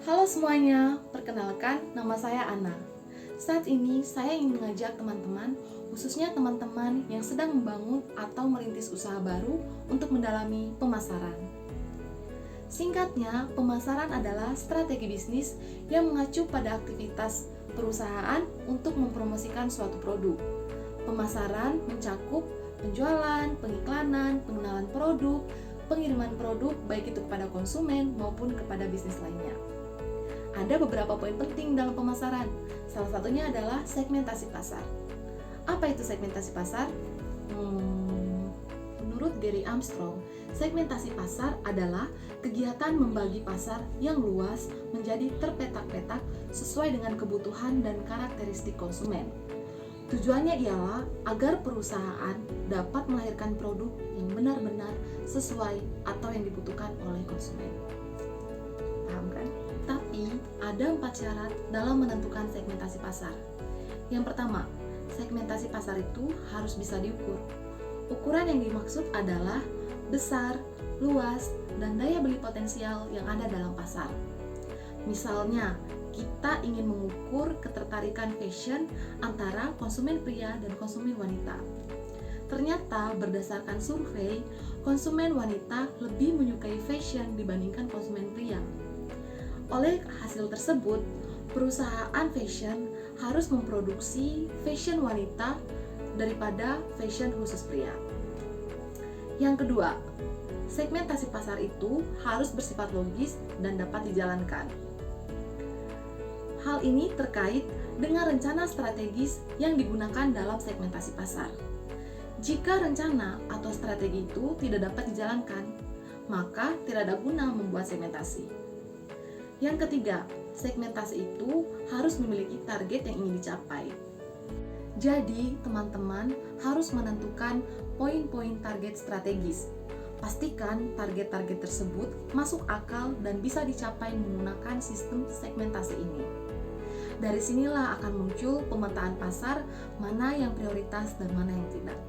Halo semuanya, perkenalkan nama saya Ana. Saat ini saya ingin mengajak teman-teman, khususnya teman-teman yang sedang membangun atau merintis usaha baru untuk mendalami pemasaran. Singkatnya, pemasaran adalah strategi bisnis yang mengacu pada aktivitas perusahaan untuk mempromosikan suatu produk. Pemasaran mencakup penjualan, pengiklanan, pengenalan produk, pengiriman produk baik itu kepada konsumen maupun kepada bisnis lainnya. Ada beberapa poin penting dalam pemasaran. Salah satunya adalah segmentasi pasar. Apa itu segmentasi pasar? Menurut Gary Armstrong, segmentasi pasar adalah kegiatan membagi pasar yang luas menjadi terpetak-petak sesuai dengan kebutuhan dan karakteristik konsumen. Tujuannya ialah agar perusahaan dapat melahirkan produk yang benar-benar sesuai atau yang dibutuhkan oleh konsumen. Paham kan? Tapi ada 4 syarat dalam menentukan segmentasi pasar. Yang pertama, segmentasi pasar itu harus bisa diukur. Ukuran yang dimaksud adalah besar, luas, dan daya beli potensial yang ada dalam pasar. Misalnya, kita ingin mengukur ketertarikan fashion antara konsumen pria dan konsumen wanita. Ternyata berdasarkan survei, konsumen wanita lebih menyukai fashion dibandingkan konsumen pria. Oleh hasil tersebut, perusahaan fashion harus memproduksi fashion wanita daripada fashion khusus pria. Yang kedua, segmentasi pasar itu harus bersifat logis dan dapat dijalankan. Hal ini terkait dengan rencana strategis yang digunakan dalam segmentasi pasar. Jika rencana atau strategi itu tidak dapat dijalankan, maka tidak ada guna membuat segmentasi. Yang ketiga, segmentasi itu harus memiliki target yang ingin dicapai. Jadi, teman-teman harus menentukan poin-poin target strategis. Pastikan target-target tersebut masuk akal dan bisa dicapai menggunakan sistem segmentasi ini. Dari sinilah akan muncul pemetaan pasar, mana yang prioritas dan mana yang tidak.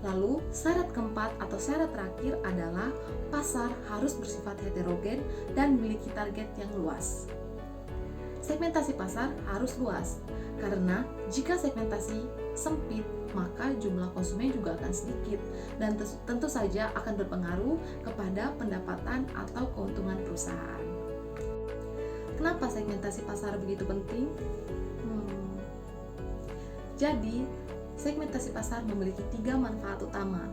Lalu, syarat keempat atau syarat terakhir adalah pasar harus bersifat heterogen dan memiliki target yang luas. Segmentasi pasar harus luas, karena jika segmentasi sempit, maka jumlah konsumen juga akan sedikit dan tentu saja akan berpengaruh kepada pendapatan atau keuntungan perusahaan. Kenapa segmentasi pasar begitu penting? Jadi, segmentasi pasar memiliki 3 manfaat utama.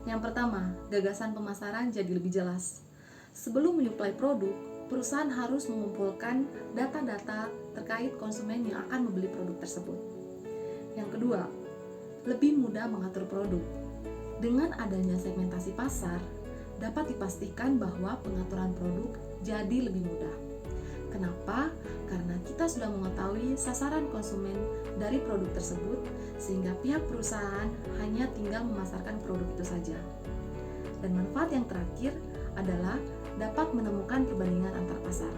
Yang pertama, gagasan pemasaran jadi lebih jelas. Sebelum menyuplai produk, perusahaan harus mengumpulkan data-data terkait konsumen yang akan membeli produk tersebut. Yang kedua, lebih mudah mengatur produk. Dengan adanya segmentasi pasar, dapat dipastikan bahwa pengaturan produk jadi lebih mudah. Kenapa? Karena kita sudah mengetahui sasaran konsumen dari produk tersebut, sehingga pihak perusahaan hanya tinggal memasarkan produk itu saja. Dan manfaat yang terakhir adalah dapat menemukan perbandingan antar pasar.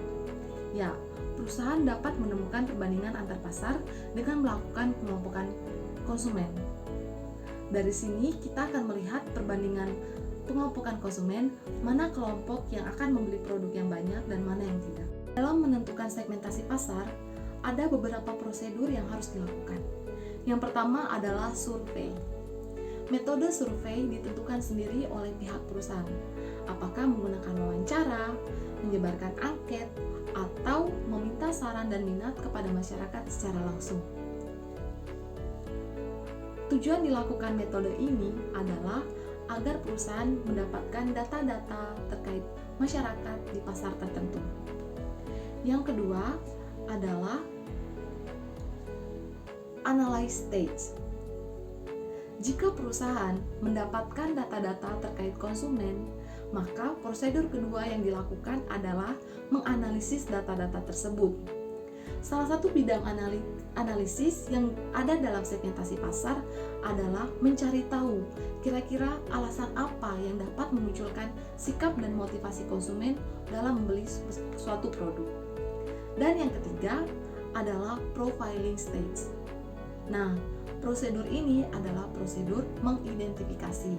Ya, perusahaan dapat menemukan perbandingan antar pasar dengan melakukan pengelompokan konsumen. Dari sini kita akan melihat perbandingan pengelompokan konsumen, mana kelompok yang akan membeli produk yang banyak dan mana yang tidak. Dalam menentukan segmentasi pasar, ada beberapa prosedur yang harus dilakukan. Yang pertama adalah survei. Metode survei ditentukan sendiri oleh pihak perusahaan. Apakah menggunakan wawancara, menyebarkan angket, atau meminta saran dan minat kepada masyarakat secara langsung. Tujuan dilakukan metode ini adalah agar perusahaan mendapatkan data-data terkait masyarakat di pasar tertentu. Yang kedua adalah analyze stage. Jika perusahaan mendapatkan data-data terkait konsumen, maka prosedur kedua yang dilakukan adalah menganalisis data-data tersebut. Salah satu bidang analisis yang ada dalam segmentasi pasar adalah mencari tahu kira-kira alasan apa yang dapat memunculkan sikap dan motivasi konsumen dalam membeli suatu produk. Dan yang ketiga adalah profiling stage. Nah, prosedur ini adalah prosedur mengidentifikasi.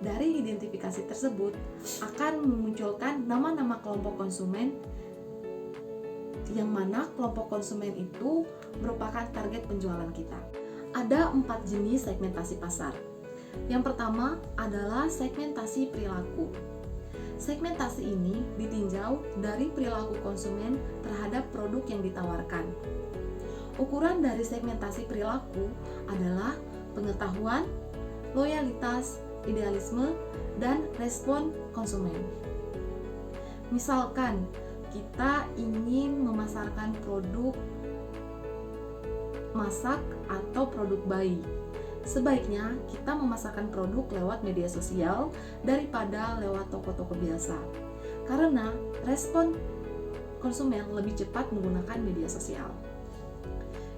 Dari identifikasi tersebut akan memunculkan nama-nama kelompok konsumen yang mana kelompok konsumen itu merupakan target penjualan kita. Ada 4 jenis segmentasi pasar. Yang pertama adalah segmentasi perilaku. Segmentasi ini ditinjau dari perilaku konsumen terhadap produk yang ditawarkan. Ukuran dari segmentasi perilaku adalah pengetahuan, loyalitas, idealisme, dan respon konsumen. Misalkan kita ingin memasarkan produk masak atau produk bayi, sebaiknya kita memasarkan produk lewat media sosial daripada lewat toko-toko biasa, karena respon konsumen lebih cepat menggunakan media sosial.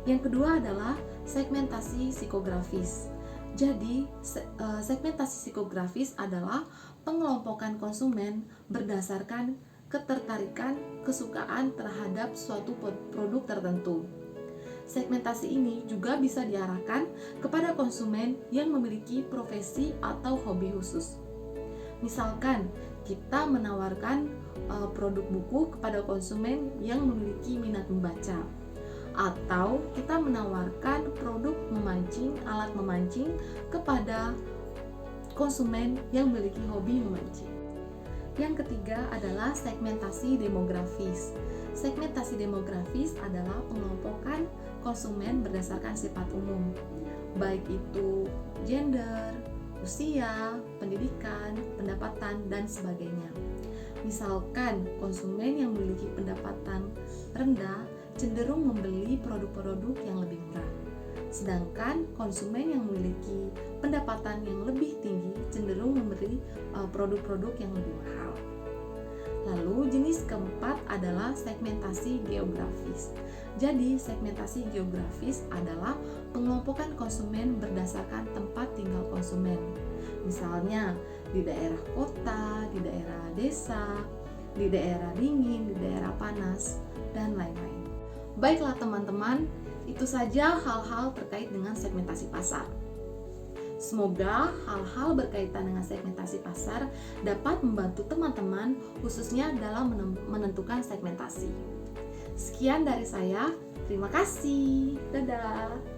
Yang kedua adalah segmentasi psikografis. Jadi, segmentasi psikografis adalah pengelompokan konsumen berdasarkan ketertarikan, kesukaan terhadap suatu produk tertentu. Segmentasi ini juga bisa diarahkan kepada konsumen yang memiliki profesi atau hobi khusus. Misalkan, kita menawarkan produk buku kepada konsumen yang memiliki minat membaca, atau kita menawarkan produk memancing, alat memancing kepada konsumen yang memiliki hobi memancing. Yang ketiga adalah segmentasi demografis. Segmentasi demografis adalah pengelompokan konsumen berdasarkan sifat umum, baik itu gender, usia, pendidikan, pendapatan, dan sebagainya. Misalkan konsumen yang memiliki pendapatan rendah cenderung membeli produk-produk yang lebih murah, sedangkan konsumen yang memiliki pendapatan yang lebih tinggi cenderung membeli produk-produk yang lebih mahal. Lalu jenis keempat adalah segmentasi geografis. Jadi segmentasi geografis adalah pengelompokan konsumen berdasarkan tempat tinggal konsumen. Misalnya di daerah kota, di daerah desa, di daerah dingin, di daerah panas, dan lain-lain. Baiklah teman-teman, itu saja hal-hal terkait dengan segmentasi pasar. Semoga hal-hal berkaitan dengan segmentasi pasar dapat membantu teman-teman khususnya dalam menentukan segmentasi. Sekian dari saya, terima kasih. Dadah.